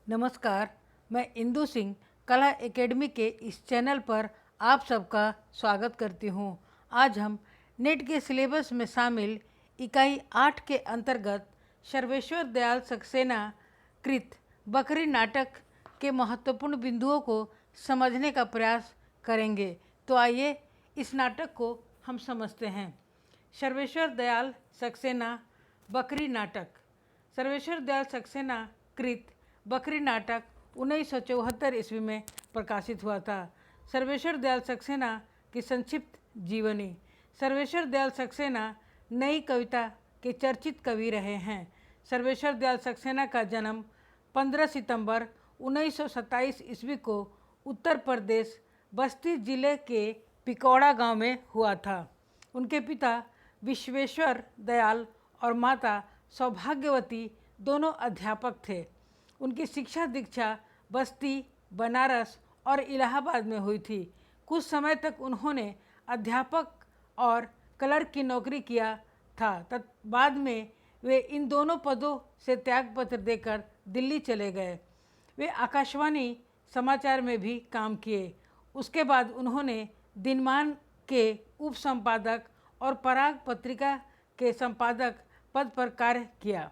नमस्कार। मैं इंदु सिंह कला एकेडमी के इस चैनल पर आप सबका स्वागत करती हूँ। आज हम नेट के सिलेबस में शामिल इकाई 8 के अंतर्गत सर्वेश्वर दयाल सक्सेना कृत बकरी नाटक के महत्वपूर्ण बिंदुओं को समझने का प्रयास करेंगे। तो आइए इस नाटक को हम समझते हैं। सर्वेश्वर दयाल सक्सेना बकरी नाटक। सर्वेश्वर दयाल सक्सेना कृत बकरी नाटक 1974 ईस्वी में प्रकाशित हुआ था। सर्वेश्वर दयाल सक्सेना की संक्षिप्त जीवनी। सर्वेश्वर दयाल सक्सेना नई कविता के चर्चित कवि रहे हैं। सर्वेश्वर दयाल सक्सेना का जन्म 15 सितंबर 1927 ईस्वी को उत्तर प्रदेश बस्ती जिले के पिकौड़ा गांव में हुआ था। उनके पिता विश्वेश्वर दयाल और माता सौभाग्यवती दोनों अध्यापक थे। उनकी शिक्षा दीक्षा बस्ती, बनारस और इलाहाबाद में हुई थी। कुछ समय तक उन्होंने अध्यापक और क्लर्क की नौकरी किया था। बाद में वे इन दोनों पदों से त्यागपत्र देकर दिल्ली चले गए। वे आकाशवाणी समाचार में भी काम किए। उसके बाद उन्होंने दिनमान के उप संपादक और पराग पत्रिका के संपादक पद पर कार्य किया।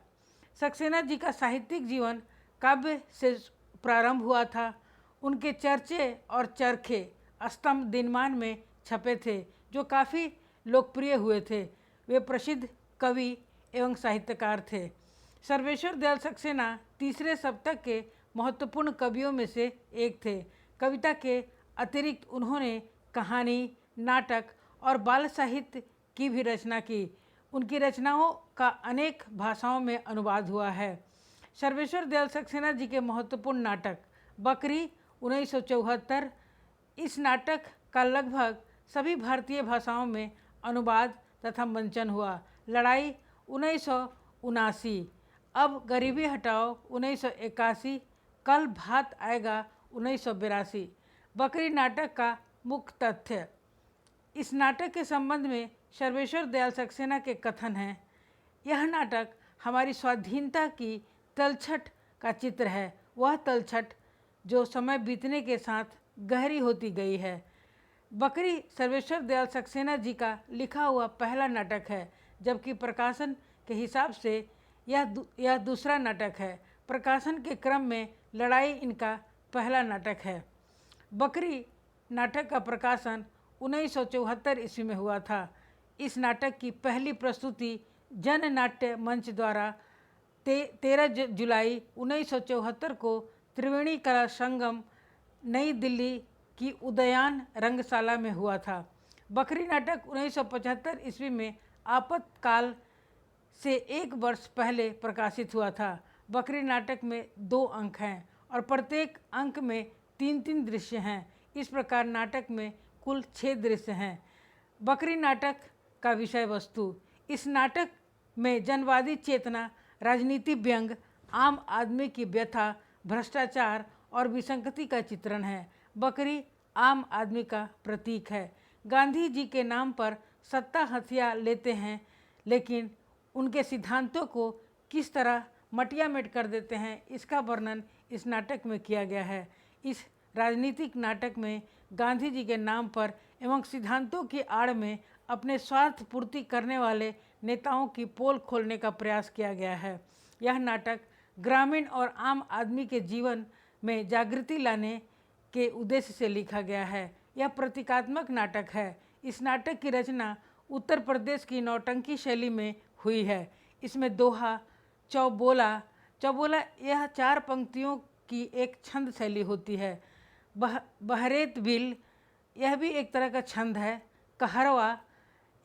सक्सेना जी का साहित्यिक जीवन काव्य से प्रारंभ हुआ था। उनके चर्चे और चरखे स्तंभ दिनमान में छपे थे, जो काफ़ी लोकप्रिय हुए थे। वे प्रसिद्ध कवि एवं साहित्यकार थे। सर्वेश्वर दयाल सक्सेना तीसरे शतक के महत्वपूर्ण कवियों में से एक थे। कविता के अतिरिक्त उन्होंने कहानी, नाटक और बाल साहित्य की भी रचना की। उनकी रचनाओं का अनेक भाषाओं में अनुवाद हुआ है। सर्वेश्वर दयाल सक्सेना जी के महत्वपूर्ण नाटक बकरी 1974। इस नाटक का लगभग सभी भारतीय भाषाओं में अनुवाद तथा मंचन हुआ। लड़ाई 1979, अब गरीबी हटाओ 1981, कल भात आएगा 1982। बकरी नाटक का मुख्य तथ्य। इस नाटक के संबंध में सर्वेश्वर दयाल सक्सेना के कथन हैं। यह नाटक हमारी स्वाधीनता की तलछट का चित्र है, वह तलछट जो समय बीतने के साथ गहरी होती गई है। बकरी सर्वेश्वर दयाल सक्सेना जी का लिखा हुआ पहला नाटक है, जबकि प्रकाशन के हिसाब से यह दूसरा नाटक है। प्रकाशन के क्रम में लड़ाई इनका पहला नाटक है। बकरी नाटक का प्रकाशन 1974 ईस्वी में हुआ था। इस नाटक की पहली प्रस्तुति जन नाट्य मंच द्वारा 13 जुलाई 1974 को त्रिवेणी कला संगम, नई दिल्ली की उदयान रंगशाला में हुआ था। बकरी नाटक 1975 ईस्वी में आपातकाल से एक वर्ष पहले प्रकाशित हुआ था। बकरी नाटक में 2 अंक हैं और प्रत्येक अंक में 3-3 दृश्य हैं। इस प्रकार नाटक में कुल 6 दृश्य हैं। बकरी नाटक का विषय वस्तु। इस नाटक में जनवादी चेतना, राजनीति व्यंग, आम आदमी की व्यथा, भ्रष्टाचार और विसंगति का चित्रण है। बकरी आम आदमी का प्रतीक है। गांधी जी के नाम पर सत्ता हथिया लेते हैं, लेकिन उनके सिद्धांतों को किस तरह मटियामेट कर देते हैं, इसका वर्णन इस नाटक में किया गया है। इस राजनीतिक नाटक में गांधी जी के नाम पर एवं सिद्धांतों की आड़ में अपने स्वार्थ पूर्ति करने वाले नेताओं की पोल खोलने का प्रयास किया गया है। यह नाटक ग्रामीण और आम आदमी के जीवन में जागृति लाने के उद्देश्य से लिखा गया है। यह प्रतीकात्मक नाटक है। इस नाटक की रचना उत्तर प्रदेश की नौटंकी शैली में हुई है। इसमें दोहा, चौबोला यह 4 पंक्तियों की एक छंद शैली होती है। बहरेत बिल, यह भी एक तरह का छंद है। कहरवा,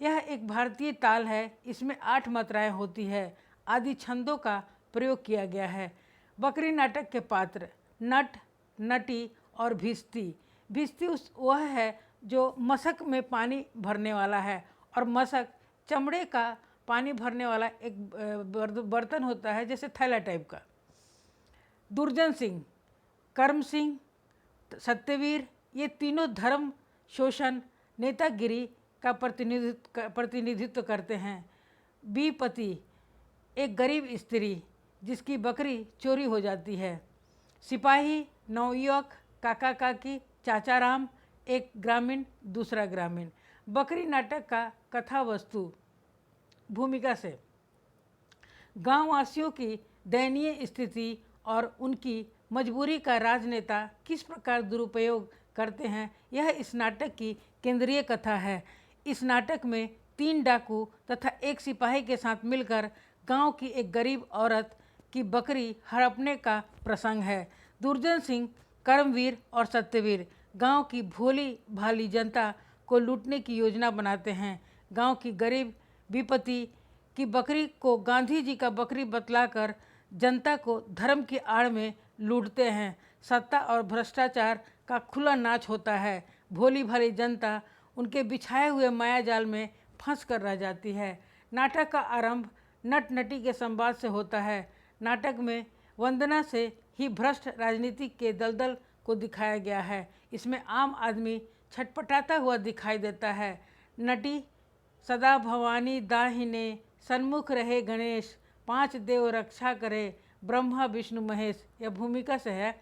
यह एक भारतीय ताल है, इसमें 8 मात्राएं होती है, आदि छंदों का प्रयोग किया गया है। बकरी नाटक के पात्र नट, नटी और भिस्ती। भिस्ती वह है जो मशक में पानी भरने वाला है, और मशक चमड़े का पानी भरने वाला एक बर्तन होता है, जैसे थैला टाइप का। दुर्जन सिंह, कर्म सिंह, सत्यवीर, ये तीनों धर्म शोषण, नेतागिरी का प्रतिनिधित्व करते हैं। बीपति, एक गरीब स्त्री जिसकी बकरी चोरी हो जाती है। सिपाही, नवयुवक, काका काकी, चाचा राम, एक ग्रामीण दूसरा ग्रामीण। बकरी नाटक का कथा वस्तु। भूमिका से गांव वासियों की दयनीय स्थिति और उनकी मजबूरी का राजनेता किस प्रकार दुरुपयोग करते हैं, यह इस नाटक की केंद्रीय कथा है। इस नाटक में 3 डाकू तथा एक सिपाही के साथ मिलकर गांव की एक गरीब औरत की बकरी हड़पने का प्रसंग है। दुर्जन सिंह, कर्मवीर और सत्यवीर गांव की भोली भाली जनता को लूटने की योजना बनाते हैं। गांव की गरीब विपत्ति की बकरी को गांधी जी का बकरी बतलाकर जनता को धर्म की आड़ में लूटते हैं। सत्ता और भ्रष्टाचार का खुला नाच होता है। भोली भाली जनता उनके बिछाए हुए मायाजाल में फंस कर रह जाती है। नाटक का आरंभ नट नटी के संवाद से होता है। नाटक में वंदना से ही भ्रष्ट राजनीति के दलदल को दिखाया गया है। इसमें आम आदमी छटपटाता हुआ दिखाई देता है। नटी सदा भवानी दाहिने, सन्मुख रहे गणेश, 5 देव रक्षा करे, ब्रह्मा विष्णु महेश। यह भूमिका से है।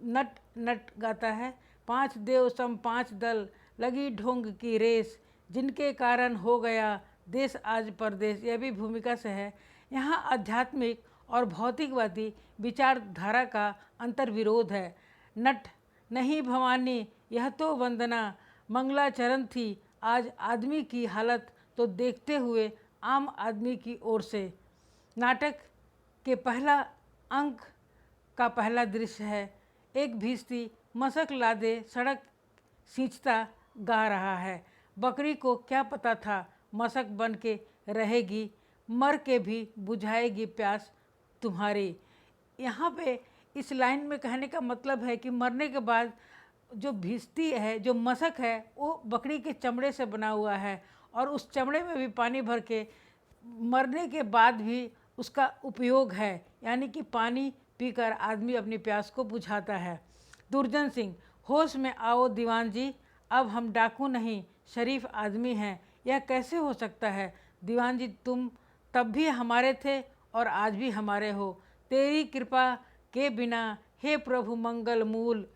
नट नट गाता है, 5 देव सम 5 दल, लगी ढोंग की रेस, जिनके कारण हो गया देश आज परदेश। यह भी भूमिका से है। यहाँ आध्यात्मिक और भौतिकवादी विचारधारा का अंतर्विरोध है। नट नहीं भवानी, यह तो वंदना, मंगलाचरण थी आज आदमी की हालत तो देखते हुए आम आदमी की ओर से। नाटक के पहला अंक का पहला दृश्य है। एक भिश्ती मशक लादे सड़क सींचता गा रहा है। बकरी को क्या पता था मशक बन के रहेगी, मर के भी बुझाएगी प्यास तुम्हारी। यहाँ पे इस लाइन में कहने का मतलब है कि मरने के बाद जो भिश्ती है, जो मशक है, वो बकरी के चमड़े से बना हुआ है और उस चमड़े में भी पानी भर के मरने के बाद भी उसका उपयोग है। यानी कि पानी पीकर आदमी अपनी प्यास को बुझाता है। दुर्जन सिंह, होश में आओ दीवान जी, अब हम डाकू नहीं शरीफ आदमी हैं। यह कैसे हो सकता है दीवान जी, तुम तब भी हमारे थे और आज भी हमारे हो। तेरी कृपा के बिना हे प्रभु मंगल मूल,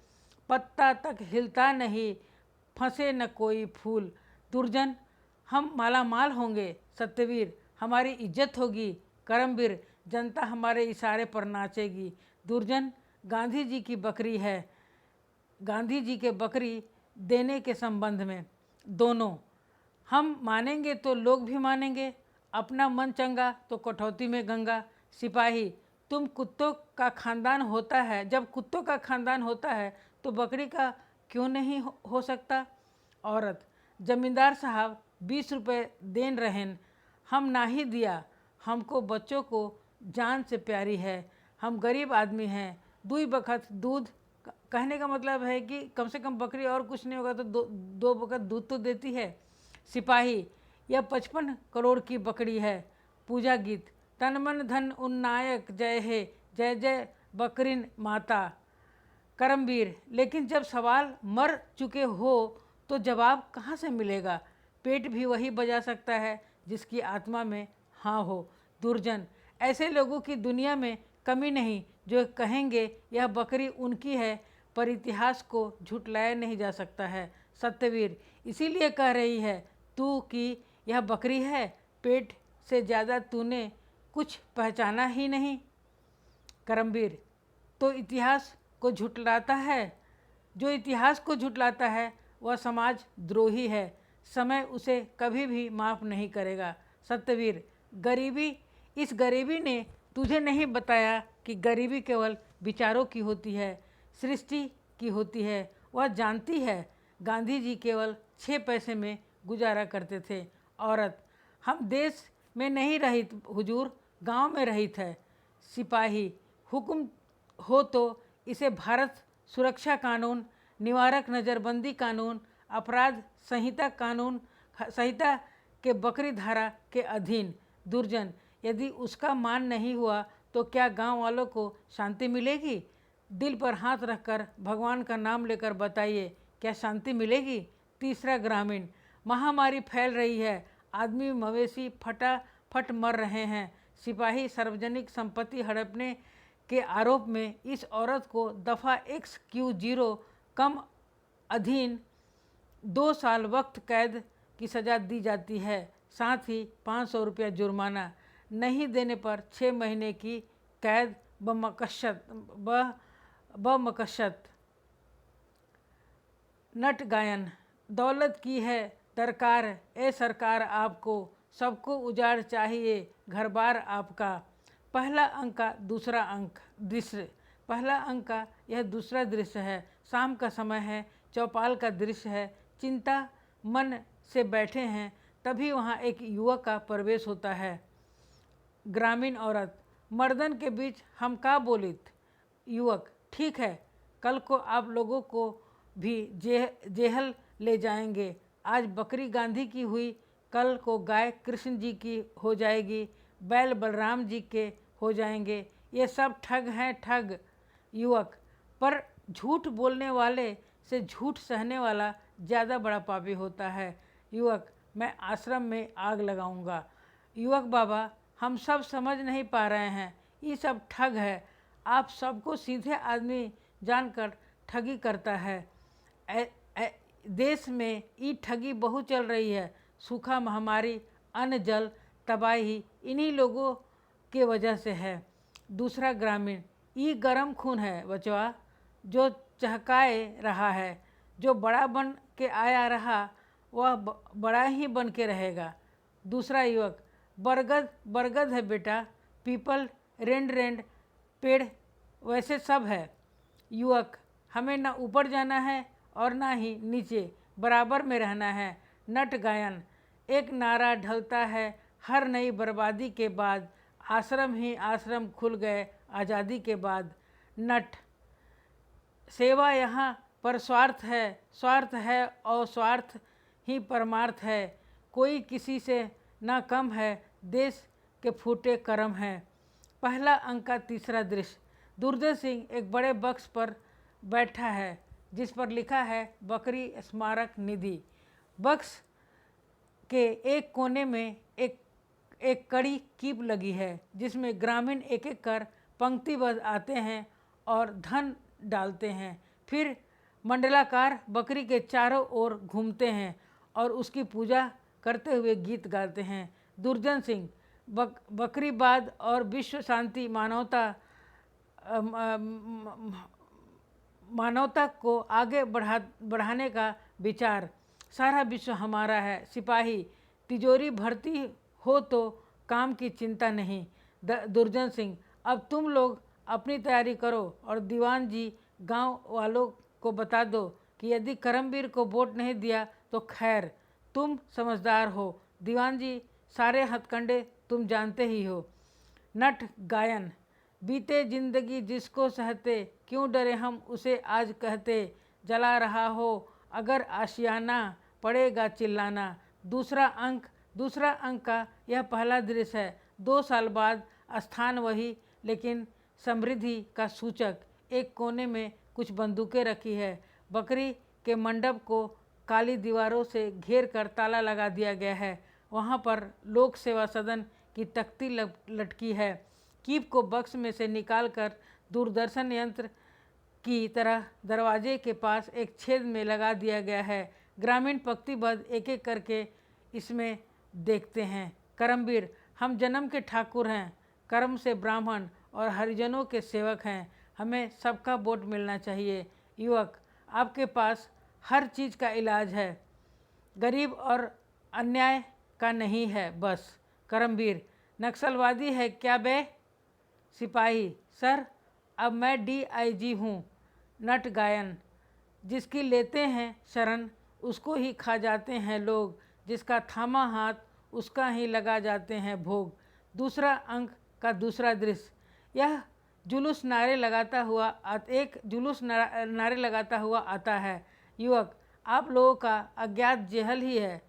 पत्ता तक हिलता नहीं, फंसे न कोई फूल। दुर्जन, हम माला माल होंगे। सत्यवीर, हमारी इज्जत होगी। करमवीर, जनता हमारे इशारे पर नाचेगी। दुर्जन, गांधी जी की बकरी है। गांधी जी के बकरी देने के संबंध में दोनों, हम मानेंगे तो लोग भी मानेंगे, अपना मन चंगा तो कटौती में गंगा। सिपाही, तुम कुत्तों का खानदान होता है, जब कुत्तों का खानदान होता है तो बकरी का क्यों नहीं हो सकता। औरत, जमींदार साहब 20 रुपये देन रहें, हम ना ही दिया, हमको बच्चों को जान से प्यारी है, हम गरीब आदमी हैं, 2 बखत दूध। कहने का मतलब है कि कम से कम बकरी और कुछ नहीं होगा तो 2 बखत दूध तो देती है। सिपाही, यह 55 करोड़ की बकरी है। पूजा गीत, तन मन धन उन्नायक जय है, जय जय बकरीन माता। करमवीर, लेकिन जब सवाल मर चुके हो तो जवाब कहाँ से मिलेगा। पेट भी वही बजा सकता है जिसकी आत्मा में हाँ हो। दुर्जन, ऐसे लोगों की दुनिया में कमी नहीं जो कहेंगे यह बकरी उनकी है, पर इतिहास को झुटलाया नहीं जा सकता है। सत्यवीर, इसीलिए कह रही है तू कि यह बकरी है, पेट से ज़्यादा तूने कुछ पहचाना ही नहीं। करमवीर, तो इतिहास को झुटलाता है, जो इतिहास को झुटलाता है वह समाज द्रोही है, समय उसे कभी भी माफ़ नहीं करेगा। सत्यवीर, गरीबी, इस गरीबी ने तुझे नहीं बताया कि गरीबी केवल विचारों की होती है, सृष्टि की होती है। वह जानती है गांधी जी केवल 6 पैसे में गुजारा करते थे। औरत, हम देश में नहीं रहित हुजूर, गांव में रहित है। सिपाही, हुक्म हो तो इसे भारत सुरक्षा कानून, निवारक नज़रबंदी कानून, अपराध संहिता कानून संहिता के बकरी धारा के अधीन। दुर्जन, यदि उसका मान नहीं हुआ तो क्या गांव वालों को शांति मिलेगी। दिल पर हाथ रखकर भगवान का नाम लेकर बताइए, क्या शांति मिलेगी। तीसरा ग्रामीण, महामारी फैल रही है, आदमी मवेशी फटाफट मर रहे हैं। सिपाही, सार्वजनिक संपत्ति हड़पने के आरोप में इस औरत को दफ़ा XQ0 कम अधीन 2 साल वक्त कैद की सज़ा दी जाती है। साथ ही 500 रुपया जुर्माना, नहीं देने पर 6 महीने की कैद बमकशत। नट गायन। दौलत की है दरकार ए सरकार आपको, सबको उजाड़ चाहिए घर बार आपका। पहला अंक का दूसरा अंक दृश्य। पहला अंक का यह दूसरा दृश्य है। शाम का समय है, चौपाल का दृश्य है। चिंता मन से बैठे हैं, तभी वहाँ एक युवक का प्रवेश होता है। ग्रामीण औरत। मर्दन के बीच हम का बोलित। युवक। ठीक है, कल को आप लोगों को भी जेहल ले जाएंगे। आज बकरी गांधी की हुई, कल को गाय कृष्ण जी की हो जाएगी, बैल बलराम जी के हो जाएंगे। ये सब ठग हैं, ठग। युवक। पर झूठ बोलने वाले से झूठ सहने वाला ज़्यादा बड़ा पापी होता है। युवक। मैं आश्रम में आग लगाऊंगा। युवक। बाबा, हम सब समझ नहीं पा रहे हैं, ये सब ठग है। आप सबको सीधे आदमी जानकर ठगी करता है। देश में ये ठगी बहुत चल रही है। सूखा, महामारी, अन्न जल तबाही इन्हीं लोगों के वजह से है। दूसरा ग्रामीण। ये गरम खून है बचवा, जो चहकाए रहा है। जो बड़ा बन के आया रहा, वह बड़ा ही बन के रहेगा। दूसरा युवक। बरगद बरगद है बेटा, पीपल रेंड रेंड पेड़ वैसे सब है। युवक। हमें ना ऊपर जाना है और ना ही नीचे, बराबर में रहना है। नट गायन। एक नारा ढलता है हर नई बर्बादी के बाद, आश्रम ही आश्रम खुल गए आज़ादी के बाद। नट। सेवा यहाँ पर स्वार्थ है और स्वार्थ ही परमार्थ है। कोई किसी से ना कम है, देश के फूटे कर्म है। पहला अंक का तीसरा दृश्य। दुर्जय सिंह एक बड़े बक्स पर बैठा है, जिस पर लिखा है बकरी स्मारक निधि। बक्स के एक कोने में एक कड़ी कीप लगी है, जिसमें ग्रामीण एक एक कर पंक्तिबद्ध आते हैं और धन डालते हैं। फिर मंडलाकार बकरी के चारों ओर घूमते हैं और उसकी पूजा करते हुए गीत गाते हैं। दुर्जन सिंह। बकरीवाद और विश्व शांति, मानवता को आगे बढ़ाने का विचार। सारा विश्व हमारा है। सिपाही। तिजोरी भरती हो तो काम की चिंता नहीं। दुर्जन सिंह। अब तुम लोग अपनी तैयारी करो और दीवान जी गांव वालों को बता दो कि यदि करमवीर को वोट नहीं दिया तो खैर, तुम समझदार हो। दीवान जी, सारे हथकंडे तुम जानते ही हो। नट गायन। बीते जिंदगी जिसको सहते, क्यों डरे हम उसे आज कहते, जला रहा हो अगर आशियाना, पड़ेगा चिल्लाना। दूसरा अंक का यह पहला दृश्य है। 2 साल बाद स्थान वही, लेकिन समृद्धि का सूचक। एक कोने में कुछ बंदूकें रखी है। बकरी के मंडप को काली दीवारों से घेर कर ताला लगा दिया गया है। वहाँ पर लोक सेवा सदन की तख्ती लटकी है। कीप को बक्स में से निकालकर दूरदर्शन यंत्र की तरह दरवाजे के पास एक छेद में लगा दिया गया है। ग्रामीण पंक्तिबद्ध एक एक करके इसमें देखते हैं। करमवीर। हम जन्म के ठाकुर हैं, कर्म से ब्राह्मण और हरिजनों के सेवक हैं। हमें सबका वोट मिलना चाहिए। युवक। आपके पास हर चीज़ का इलाज है, गरीब और अन्याय का नहीं है बस। करमवीर। नक्सलवादी है क्या बे? सिपाही। सर, अब मैं DIG हूँ। नट गायन। जिसकी लेते हैं शरण, उसको ही खा जाते हैं लोग, जिसका थामा हाथ उसका ही लगा जाते हैं भोग। दूसरा अंक का दूसरा दृश्य। यह जुलूस नारे लगाता हुआ आता है। युवक। आप लोगों का अज्ञात जेहल ही है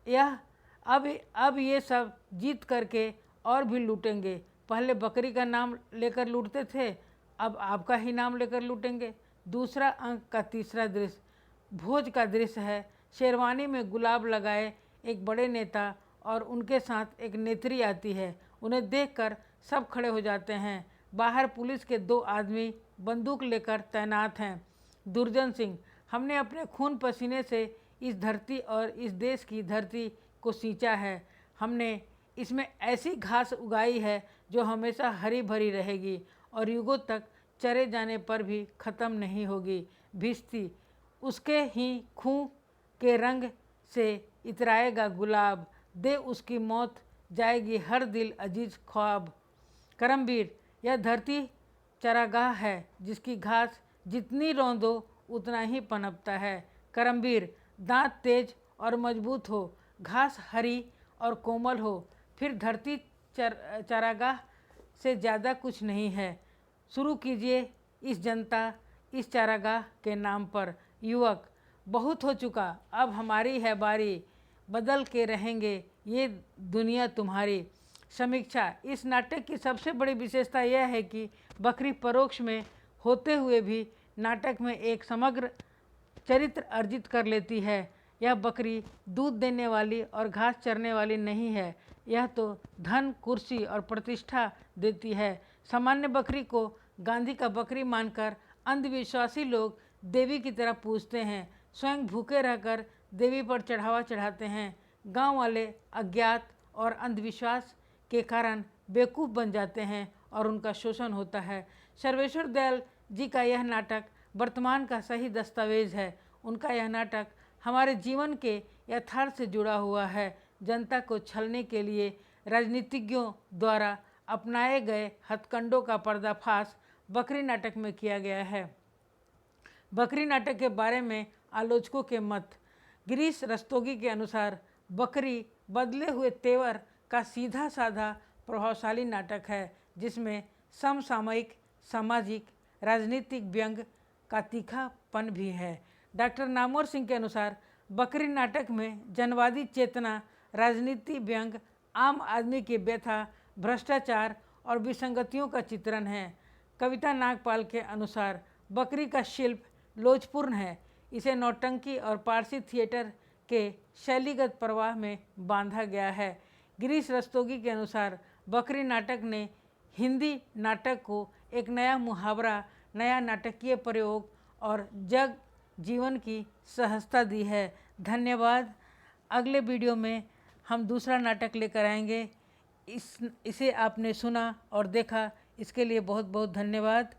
यह। अब ये सब जीत करके और भी लूटेंगे। पहले बकरी का नाम लेकर लूटते थे, अब आपका ही नाम लेकर लूटेंगे। दूसरा अंक का तीसरा दृश्य भोज का दृश्य है। शेरवानी में गुलाब लगाए एक बड़े नेता और उनके साथ एक नेत्री आती है। उन्हें देखकर सब खड़े हो जाते हैं। बाहर पुलिस के 2 आदमी बंदूक लेकर तैनात हैं। दुर्जन सिंह, हमने अपने खून पसीने से इस धरती और इस देश की धरती को सींचा है। हमने इसमें ऐसी घास उगाई है जो हमेशा हरी भरी रहेगी और युगों तक चरे जाने पर भी ख़त्म नहीं होगी। भिश्ती, उसके ही खून के रंग से इतराएगा गुलाब, दे उसकी मौत जाएगी हर दिल अजीज ख्वाब। करमवीर, यह धरती चरागाह है जिसकी घास जितनी रौंदो उतना ही पनपता है। करमवीर, दांत तेज और मजबूत हो, घास हरी और कोमल हो, फिर धरती चरागाह से ज़्यादा कुछ नहीं है। शुरू कीजिए इस जनता इस चारागाह के नाम पर। युवक, बहुत हो चुका, अब हमारी है बारी, बदल के रहेंगे ये दुनिया तुम्हारी। समीक्षा, इस नाटक की सबसे बड़ी विशेषता यह है कि बकरी परोक्ष में होते हुए भी नाटक में एक समग्र चरित्र अर्जित कर लेती है। यह बकरी दूध देने वाली और घास चरने वाली नहीं है, यह तो धन, कुर्सी और प्रतिष्ठा देती है। सामान्य बकरी को गांधी का बकरी मानकर अंधविश्वासी लोग देवी की तरह पूजते हैं, स्वयं भूखे रहकर देवी पर चढ़ावा चढ़ाते हैं। गांव वाले अज्ञात और अंधविश्वास के कारण बेवकूफ़ बन जाते हैं और उनका शोषण होता है। सर्वेश्वर दयाल जी का यह नाटक वर्तमान का सही दस्तावेज है। उनका यह नाटक हमारे जीवन के यथार्थ से जुड़ा हुआ है। जनता को छलने के लिए राजनीतिज्ञों द्वारा अपनाए गए हथकंडों का पर्दाफाश बकरी नाटक में किया गया है। बकरी नाटक के बारे में आलोचकों के मत। गिरीश रस्तोगी के अनुसार बकरी बदले हुए तेवर का सीधा साधा प्रभावशाली नाटक है जिसमें समसामयिक, सामाजिक, राजनीतिक व्यंग का तीखापन भी है। डॉक्टर नामवर सिंह के अनुसार बकरी नाटक में जनवादी चेतना, राजनीति व्यंग, आम आदमी की व्यथा, भ्रष्टाचार और विसंगतियों का चित्रण है। कविता नागपाल के अनुसार बकरी का शिल्प लोचपूर्ण है, इसे नौटंकी और पारसी थिएटर के शैलीगत प्रवाह में बांधा गया है। गिरीश रस्तोगी के अनुसार बकरी नाटक ने हिंदी नाटक को एक नया मुहावरा, नया नाटकीय प्रयोग और जग जीवन की सहजता दी है। धन्यवाद। अगले वीडियो में हम दूसरा नाटक लेकर आएंगे। इसे आपने सुना और देखा, इसके लिए बहुत बहुत धन्यवाद।